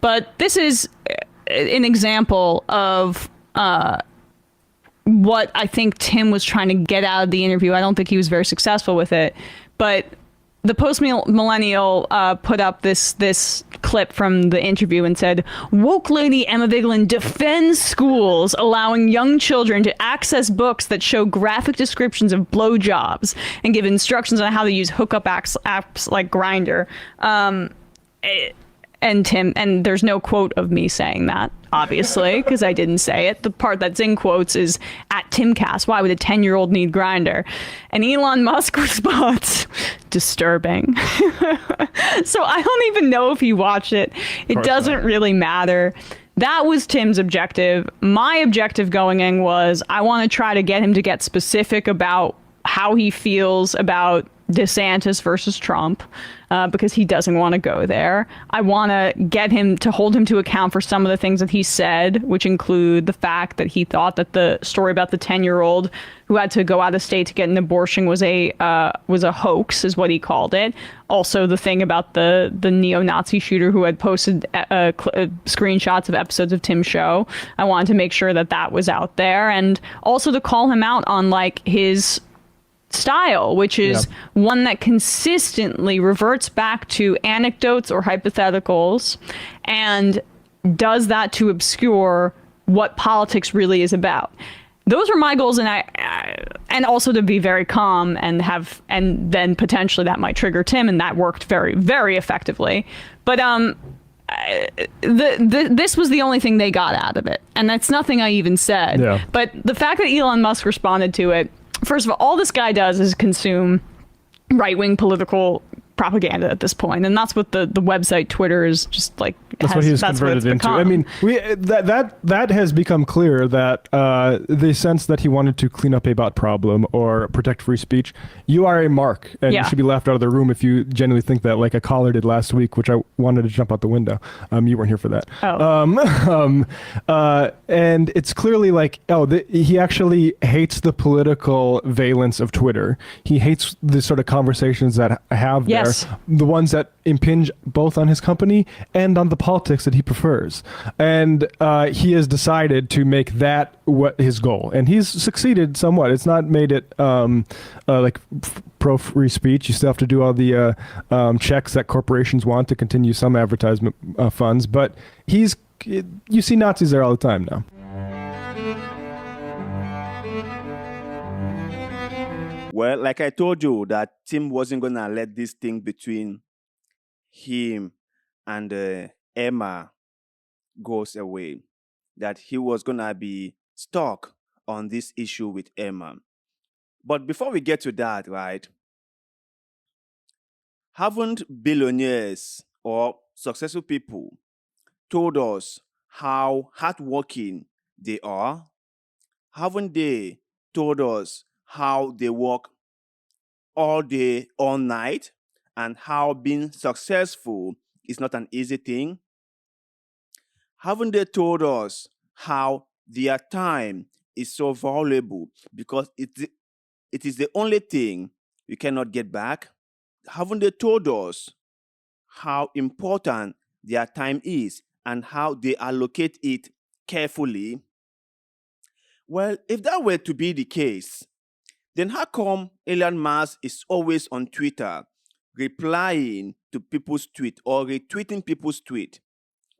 But this is an example of what I think Tim was trying to get out of the interview. I don't think he was very successful with it, but the post-millennial put up this clip from the interview and said, "Woke lady Emma Vigeland defends schools allowing young children to access books that show graphic descriptions of blowjobs and give instructions on how to use hookup apps like Grindr." And Tim, and there's no quote of me saying that, obviously, because I didn't say it. The part that's in quotes is at Timcast. Why would a 10-year-old need Grindr? And Elon Musk responds, disturbing. So I don't even know if he watched it. It doesn't really matter. That was Tim's objective. My objective going in was I want to try to get him to get specific about how he feels about DeSantis versus Trump, because he doesn't want to go there. I want to get him to hold him to account for some of the things that he said, which include the fact that he thought that the story about the 10-year-old who had to go out of state to get an abortion was a hoax, is what he called it. Also, the thing about the neo-Nazi shooter who had posted screenshots of episodes of Tim's show. I wanted to make sure that that was out there, and also to call him out on like his style, which is one that consistently reverts back to anecdotes or hypotheticals and does that to obscure what politics really is about. Those were my goals, and also to be very calm and then potentially that might trigger Tim, and that worked very, very effectively. But this was the only thing they got out of it, and that's nothing I even said. Yeah. But the fact that Elon Musk responded to it, first of all this guy does is consume right-wing political propaganda at this point, and that's what the website Twitter is just like. That's what he's converted into. I mean, that has become clear that the sense that he wanted to clean up a bot problem or protect free speech, you are a mark, and you should be left out of the room if you genuinely think that, like a caller did last week, which I wanted to jump out the window. You weren't here for that. And it's clearly like, he actually hates the political valence of Twitter. He hates the sort of conversations that have there, the ones that impinge both on his company and on the politics that he prefers. And he has decided to make that what his goal, and he's succeeded somewhat. It's not made it like pro free speech. You still have to do all the checks that corporations want to continue some advertisement funds, but you see Nazis there all the time now. Well, like I told you, that Tim wasn't going to let this thing between him and Emma goes away, that he was going to be stuck on this issue with Emma. But before we get to that, right, haven't billionaires or successful people told us how hardworking they are? Haven't they told us how they work all day, all night, and how being successful is not an easy thing? Haven't they told us how their time is so valuable because it is the only thing you cannot get back? Haven't they told us how important their time is and how they allocate it carefully? Well, if that were to be the case, then how come Elon Musk is always on Twitter replying to people's tweet or retweeting people's tweet?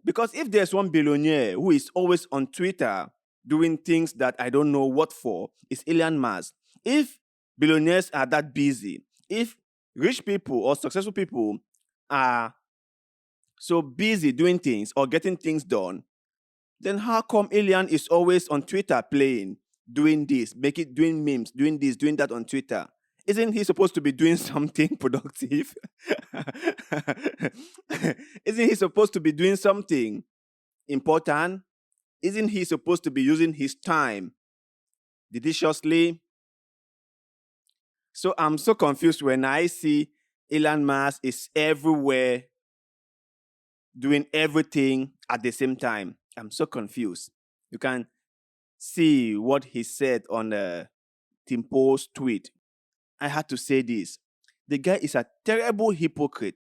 Because if there's one billionaire who is always on Twitter doing things that I don't know what for, it's Elon Musk. If billionaires are that busy, if rich people or successful people are so busy doing things or getting things done, then how come Elon is always on Twitter playing, doing this, doing memes, doing this, doing that on Twitter? Isn't he supposed to be doing something productive? Isn't he supposed to be doing something important? Isn't he supposed to be using his time judiciously? So I'm so confused when I see Elon Musk is everywhere doing everything at the same time. I'm so confused. You can see what he said on Tim Poe's tweet. I had to say this. The guy is a terrible hypocrite.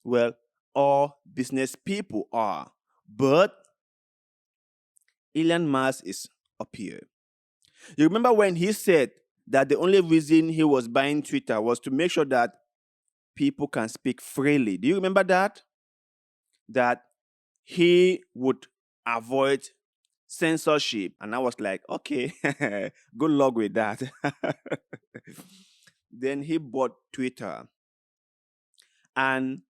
Well, all business people are. But Elon Musk is up here. You remember when he said that the only reason he was buying Twitter was to make sure that people can speak freely? Do you remember that? That he would avoid censorship. And I was like, okay, good luck with that. Then he bought Twitter. And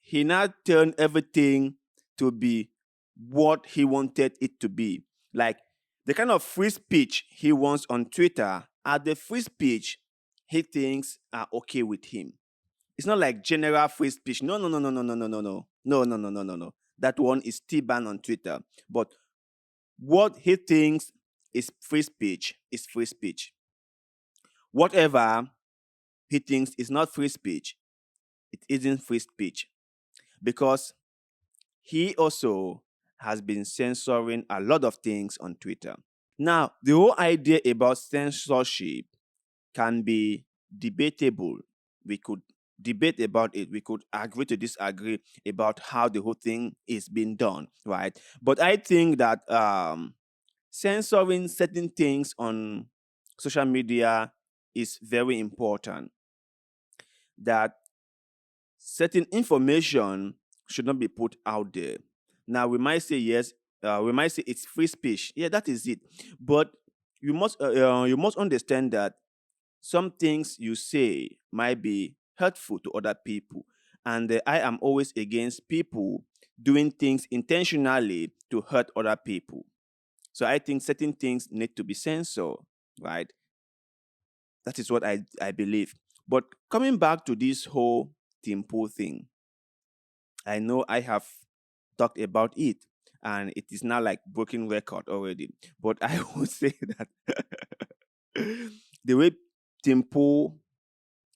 he now turned everything to be what he wanted it to be. Like the kind of free speech he wants on Twitter are the free speech he thinks are okay with him. It's not like general free speech. No. No. That one is still banned on Twitter. But what he thinks is free speech is free speech. Whatever he thinks is not free speech, it isn't free speech. Because he also has been censoring a lot of things on Twitter. Now, the whole idea about censorship can be debatable. We could debate about it. We could agree to disagree about how the whole thing is being done, right? But I think that censoring certain things on social media is very important. That certain information should not be put out there. Now, we might say yes, we might say it's free speech. Yeah, that is it. But you must understand that some things you say might be hurtful to other people. And I am always against people doing things intentionally to hurt other people. So I think certain things need to be censored, right? That is what I believe. But coming back to this whole Tim Pool thing, I know I have talked about it, and it is now like broken record already. But I would say that the way Tim Pool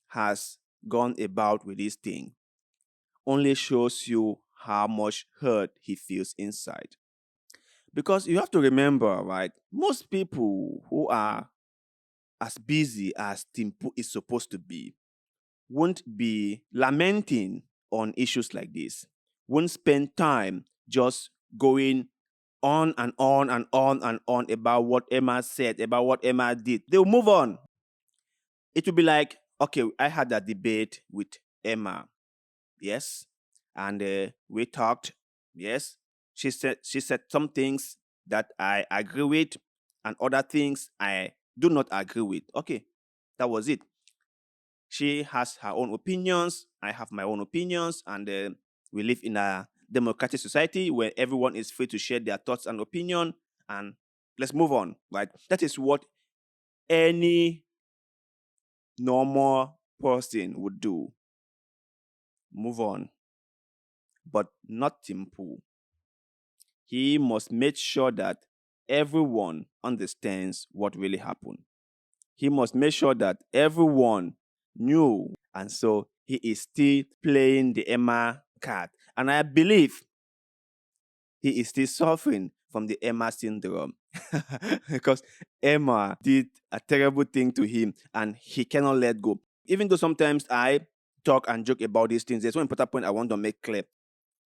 has gone about with this thing only shows you how much hurt he feels inside. Because you have to remember, right? Most people who are as busy as Tim Pool is supposed to be won't be lamenting on issues like this, won't spend time just going on and on and on and on about what Emma said, about what Emma did. They'll move on. It will be like, okay, I had a debate with Emma, yes, and we talked, yes. She said some things that I agree with, and other things I do not agree with. Okay, that was it. She has her own opinions. I have my own opinions, and we live in a democratic society where everyone is free to share their thoughts and opinion. And let's move on, right? That is what any normal person would do. Move on, but not Tim Pool. He must make sure that everyone understands what really happened. He must make sure that everyone knew. And so he is still playing the Emma card. And I believe he is still suffering from the Emma syndrome. Because Emma did a terrible thing to him and he cannot let go. Even though sometimes I talk and joke about these things, there's one important point I want to make clear.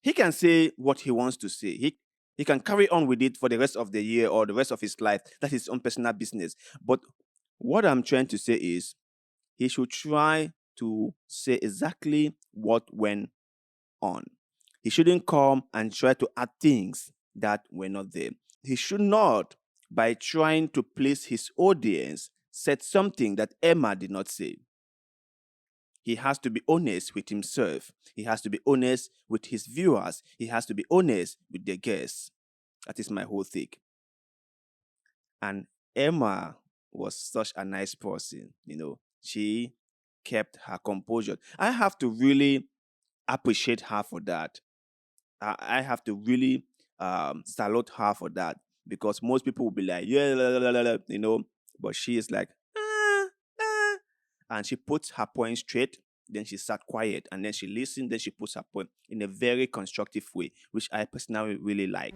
He can say what he wants to say. He can carry on with it for the rest of the year or the rest of his life. That's his own personal business. But what I'm trying to say is he should try to say exactly what went on. He shouldn't come and try to add things that were not there. He should not, by trying to please his audience, said something that Emma did not say. He has to be honest with himself. He has to be honest with his viewers. He has to be honest with the guests. That is my whole thing. And Emma was such a nice person, She kept her composure. I have to really appreciate her for that. I have to really salute her for that, because most people will be like, yeah, la, la, la, but she is like, and she puts her point straight. Then she sat quiet, and then she listened. Then she puts her point in a very constructive way, which I personally really like.